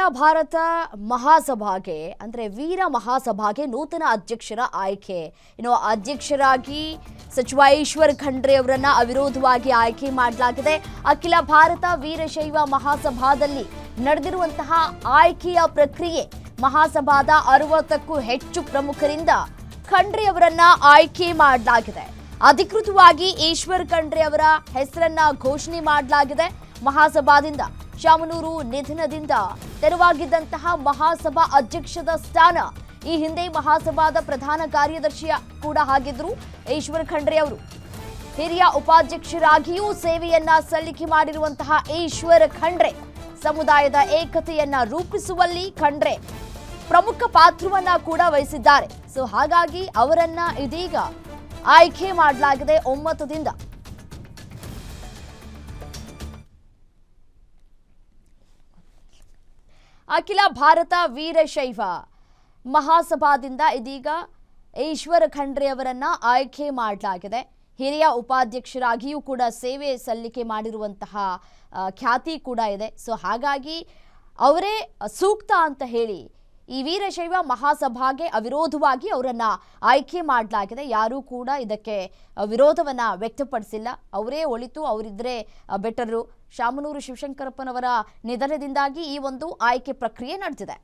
ಅಖಿಲ ಭಾರತ ಮಹಾಸಭಾಗೆ ಅಂದ್ರೆ ವೀರ ಮಹಾಸಭಾಗೆ ನೂತನ ಅಧ್ಯಕ್ಷರ ಆಯ್ಕೆ. ಇನ್ನು ಅಧ್ಯಕ್ಷರಾಗಿ ಸಚಿವ ಈಶ್ವರ್ ಖಂಡ್ರೆ ಅವರನ್ನ ಅವಿರೋಧವಾಗಿ ಆಯ್ಕೆ ಮಾಡಲಾಗಿದೆ. ಅಖಿಲ ಭಾರತ ವೀರಶೈವ ಮಹಾಸಭಾದಲ್ಲಿ ನಡೆದಿರುವಂತಹ ಆಯ್ಕೆಯ ಪ್ರಕ್ರಿಯೆ ಮಹಾಸಭಾದ 60ಕ್ಕೂ ಹೆಚ್ಚು ಪ್ರಮುಖರಿಂದ ಖಂಡ್ರೆ ಅವರನ್ನ ಆಯ್ಕೆ ಮಾಡಲಾಗಿದೆ. ಅಧಿಕೃತವಾಗಿ ಈಶ್ವರ್ ಖಂಡ್ರೆ ಅವರ ಹೆಸರನ್ನ ಘೋಷಣೆ ಮಾಡಲಾಗಿದೆ. ಮಹಾಸಭಾದಿಂದ ಶಾಮನೂರು ನಿಧನದಿಂದ ತೆರವಾಗಿದ್ದಂತಹ ಮಹಾಸಭಾ ಅಧ್ಯಕ್ಷದ ಸ್ಥಾನ ಈ ಹಿಂದೆ ಮಹಾಸಭಾದ ಪ್ರಧಾನ ಕಾರ್ಯದರ್ಶಿಯ ಕೂಡ ಆಗಿದ್ರು ಈಶ್ವರ್ ಖಂಡ್ರೆ ಅವರು. ಹಿರಿಯ ಉಪಾಧ್ಯಕ್ಷರಾಗಿಯೂ ಸೇವೆಯನ್ನ ಸಲ್ಲಿಕೆ ಮಾಡಿರುವಂತಹ ಈಶ್ವರ್ ಖಂಡ್ರೆ ಸಮುದಾಯದ ಏಕತೆಯನ್ನ ರೂಪಿಸುವಲ್ಲಿ ಖಂಡ್ರೆ ಪ್ರಮುಖ ಪಾತ್ರವನ್ನ ಕೂಡ ವಹಿಸಿದ್ದಾರೆ. ಸೊ ಹಾಗಾಗಿ ಅವರನ್ನ ಇದೀಗ ಆಯ್ಕೆ ಮಾಡಲಾಗಿದೆ ಒಮ್ಮತದಿಂದ. ಅಖಿಲ ಭಾರತ ವೀರಶೈವ ಮಹಾಸಭಾದಿಂದ ಇದೀಗ ಈಶ್ವರ್ ಖಂಡ್ರೆ ಅವರನ್ನ ಆಯ್ಕೆ ಮಾಡಲಾಗಿದೆ. ಹಿರಿಯ ಉಪಾಧ್ಯಕ್ಷರಾಗಿಯೂ ಕೂಡ ಸೇವೆ ಸಲ್ಲಿಕೆ ಮಾಡಿರುವಂತಹ ಖ್ಯಾತಿ ಕೂಡ ಇದೆ. ಸೊ ಹಾಗಾಗಿ ಅವರೇ ಸೂಕ್ತ ಅಂತ ಹೇಳಿ ಈ ವೀರಶೈವ ಮಹಾಸಭಾಗೆ ಅವಿರೋಧವಾಗಿ ಅವರನ್ನ ಆಯ್ಕೆ ಮಾಡಲಾಗಿದೆ. ಯಾರೂ ಕೂಡ ಇದಕ್ಕೆ ವಿರೋಧವನ್ನ ವ್ಯಕ್ತಪಡಿಸಿಲ್ಲ. ಅವರೇ ಒಳಿತು, ಅವರಿದ್ರೆ ಬೆಟರು. ಶಾಮನೂರು ಶಿವಶಂಕರಪ್ಪನವರ ನಿಧನದಿಂದಾಗಿ ಈ ಒಂದು ಆಯ್ಕೆ ಪ್ರಕ್ರಿಯೆ ನಡೆದಿದೆ.